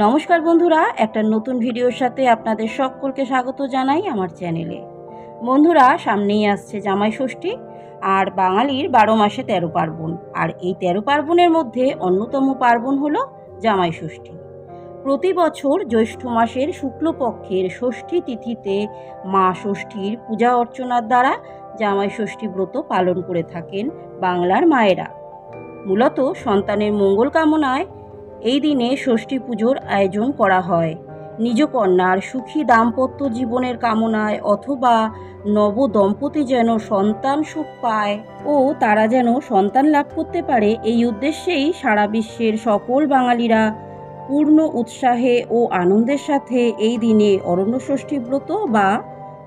নমস্কার বন্ধুরা, একটা নতুন ভিডিওর সাথে আপনাদের সকলকে স্বাগত জানাই আমার চ্যানেলে। বন্ধুরা, সামনেই আসছে জামাই ষষ্ঠী আর বাঙালির 12 মাসে 13 পার্বণ। আর এই 13 পার্বণের মধ্যে অন্যতম পার্বণ হলো জামাই ষষ্ঠী। প্রতি বছর জ্যৈষ্ঠ মাসের শুক্লপক্ষের ষষ্ঠী তিথিতে মা ষষ্ঠীর পূজা অর্চনার দ্বারা জামাই ষষ্ঠী ব্রত পালন করে থাকেন বাংলার মায়েরা। মূলত সন্তানের মঙ্গল কামনায় এই দিনে ষষ্ঠী পুজোর আয়োজন করা হয়। নিজ কন্যার সুখী দাম্পত্য জীবনের কামনায় অথবা নব দম্পতি যেন সন্তান সুখ পায় ও তারা যেন সন্তান লাভ করতে পারে, এই উদ্দেশ্যেই সারা বিশ্বের সকল বাঙালিরা পূর্ণ উৎসাহে ও আনন্দের সাথে এই দিনে অরণ্য ষষ্ঠী ব্রত বা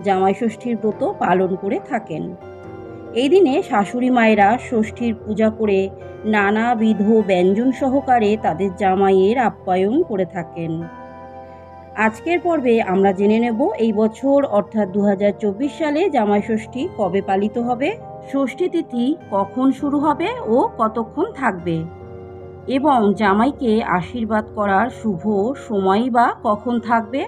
জামাই ষষ্ঠীর ব্রত পালন করে থাকেন। এই দিনে শাশুড়ি মায়েরা ষষ্ঠীর পূজা করে নানাবিধ ব্যঞ্জন সহকারে তাদের জামাইয়ের আপ্যায়ন করে থাকেন। আজকের পর্বে আমরা জেনে নেব এই বছর অর্থাৎ 2024 সালে জামাই ষষ্ঠী কবে পালিত হবে, ষষ্ঠী তিথি কখন শুরু হবে ও কতক্ষণ থাকবে, এবং জামাইকে আশীর্বাদ করার শুভ সময় বা কখন থাকবে,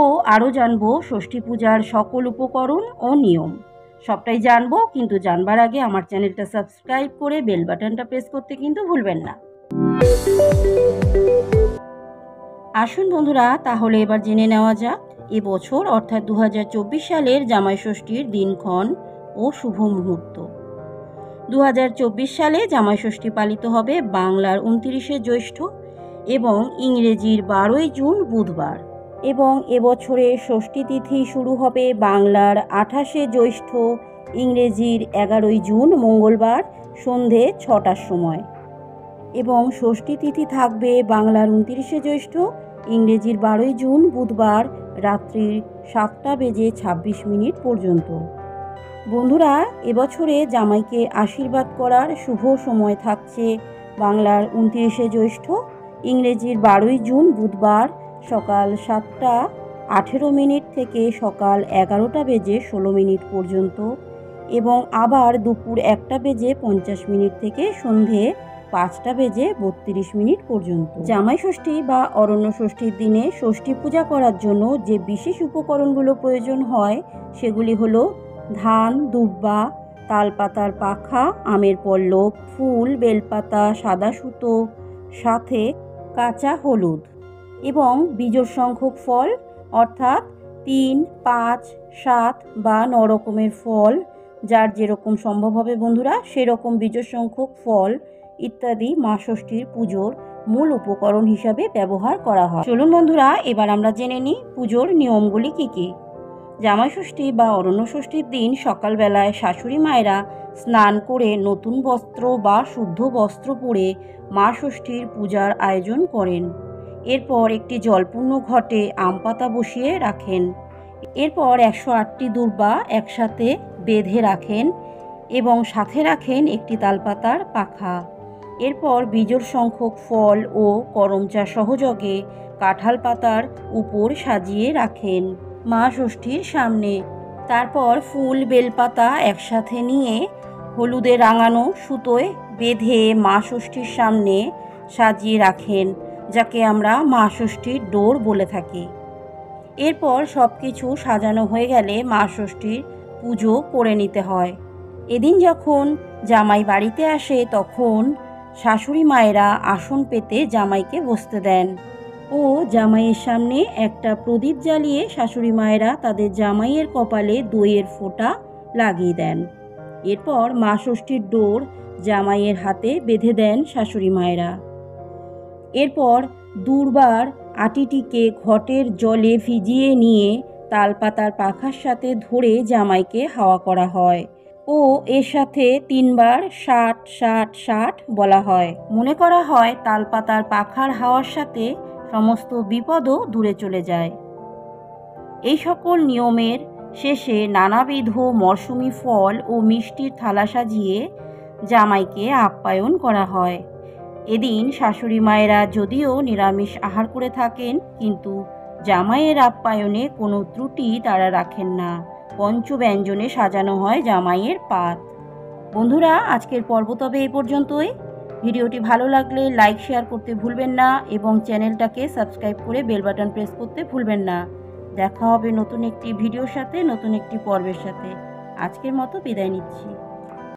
ও আরও জানব ষষ্ঠী পূজার সকল উপকরণ ও নিয়ম। সবটাই জানবো, কিন্তু জানবার আগে আমার চ্যানেলটা সাবস্ক্রাইব করে বেল বাটনটা প্রেস করতে কিন্তু ভুলবেন না। আসুন বন্ধুরা, তাহলে এবার জেনে নেওয়া যাক এবছর অর্থাৎ 2024 সালের জামাই ষষ্ঠীর দিনক্ষণ ও শুভ মুহূর্ত। 2024 সালে জামাই ষষ্ঠী পালিত হবে বাংলার 29শে জ্যৈষ্ঠ এবং ইংরেজির 12ই জুন বুধবার, এবং এবছরের ষষ্ঠী তিথি শুরু হবে বাংলার 28শে জ্যৈষ্ঠ, ইংরেজির 11ই জুন মঙ্গলবার সন্ধে 6টার সময়, এবং ষষ্ঠী তিথি থাকবে বাংলার 29শে জ্যৈষ্ঠ, ইংরেজির 12ই জুন বুধবার রাত্রির 7টা বেজে 26 মিনিট পর্যন্ত। বন্ধুরা, এবছরে জামাইকে আশীর্বাদ করার শুভ সময় থাকছে বাংলার 29শে জ্যৈষ্ঠ, ইংরেজির 12ই জুন বুধবার সকাল 7টা 18 মিনিট থেকে সকাল 11টা বেজে 16 মিনিট পর্যন্ত, এবং আবার দুপুর 1টা বেজে 50 মিনিট থেকে সন্ধে 5টা বেজে 32 মিনিট পর্যন্ত। জামাই ষষ্ঠী বা অরণ্য ষষ্ঠীর দিনে ষষ্ঠী পূজা করার জন্য যে বিশেষ উপকরণগুলো প্রয়োজন হয় সেগুলি হলো ধান, দুর্বা, তালপাতার পাখা, আমের পল্লব, ফুল, বেলপাতা, সাদা সুতো, সাথে কাঁচা হলুদ এবং বিজোড় সংখ্যক ফল, অর্থাৎ 3, 5, 7 বা 9 রকমের ফল, যার যেরকম সম্ভব হবে বন্ধুরা সেরকম বিজোড় সংখ্যক ফল ইত্যাদি মা ষষ্ঠীর পুজোর মূল উপকরণ হিসাবে ব্যবহার করা হয়। চলুন বন্ধুরা, এবার আমরা জেনে নিই পুজোর নিয়মগুলি কী কী। জামাই ষষ্ঠী বা অরণ্য ষষ্ঠীর দিন সকালবেলায় শাশুড়ি মায়েরা স্নান করে নতুন বস্ত্র বা শুদ্ধ বস্ত্র পরে মা ষষ্ঠীর পূজার আয়োজন করেন। এরপর একটি জলপূর্ণ ঘটে আম পাতা বসিয়ে রাখেন। এরপর 108টি দুর্বা একসাথে বেঁধে রাখেন এবং সাথে রাখেন একটি তালপাতার পাখা। এরপর বিজোড় সংখ্যক ফল ও করমচা সহযোগে কাঁঠাল পাতার উপর সাজিয়ে রাখেন মা ষষ্ঠীর সামনে। তারপর ফুল, বেলপাতা একসাথে নিয়ে হলুদে রাঙানো সুতোয় বেঁধে মা ষষ্ঠীর সামনে সাজিয়ে রাখেন, যাকে আমরা মা ষষ্ঠীর ডোর বলে থাকি। এরপর সব কিছু সাজানো হয়ে গেলে মা ষষ্ঠীর পুজো করে নিতে হয়। এদিন যখন জামাই বাড়িতে আসে তখন শাশুড়ি মায়েরা আসন পেতে জামাইকে বসতে দেন ও জামাইয়ের সামনে একটা প্রদীপ জ্বালিয়ে শাশুড়ি মায়েরা তাদের জামাইয়ের কপালে দইয়ের ফোঁটা লাগিয়ে দেন। এরপর মা ষষ্ঠীর ডোর জামাইয়ের হাতে বেঁধে দেন শাশুড়ি মায়েরা। এরপর দুর্বার আটিটিকে ঘটের জলে ভিজিয়ে নিয়ে তালপাতার পাখার সাথে ধরে জামাইকে হাওয়া করা হয় ও এর সাথে 3 বার 60 60 60 বলা হয়। মনে করা হয় তালপাতার পাখার হাওয়ার সাথে সমস্ত বিপদও দূরে চলে যায়। এই সকল নিয়মের শেষে নানাবিধ মরশুমি ফল ও মিষ্টির থালা সাজিয়ে জামাইকে আপ্যায়ন করা হয়। এদিন শাশুড়ি মায়েরা যদিও নিরামিষ আহার করে থাকেন, কিন্তু জামাইয়ের আপ্যায়নে কোনো ত্রুটি তারা রাখেন না। পঞ্চব্যঞ্জনে সাজানো হয় জামাইয়ের পাত। বন্ধুরা, আজকের পর্ব তবে এই পর্যন্তই। ভিডিওটি ভালো লাগলে লাইক শেয়ার করতে ভুলবেন না এবং চ্যানেলটাকে সাবস্ক্রাইব করে বেল বাটন প্রেস করতে ভুলবেন না। দেখা হবে নতুন একটি ভিডিওর সাথে, নতুন একটি পর্বের সাথে। আজকের মতো বিদায় নিচ্ছি।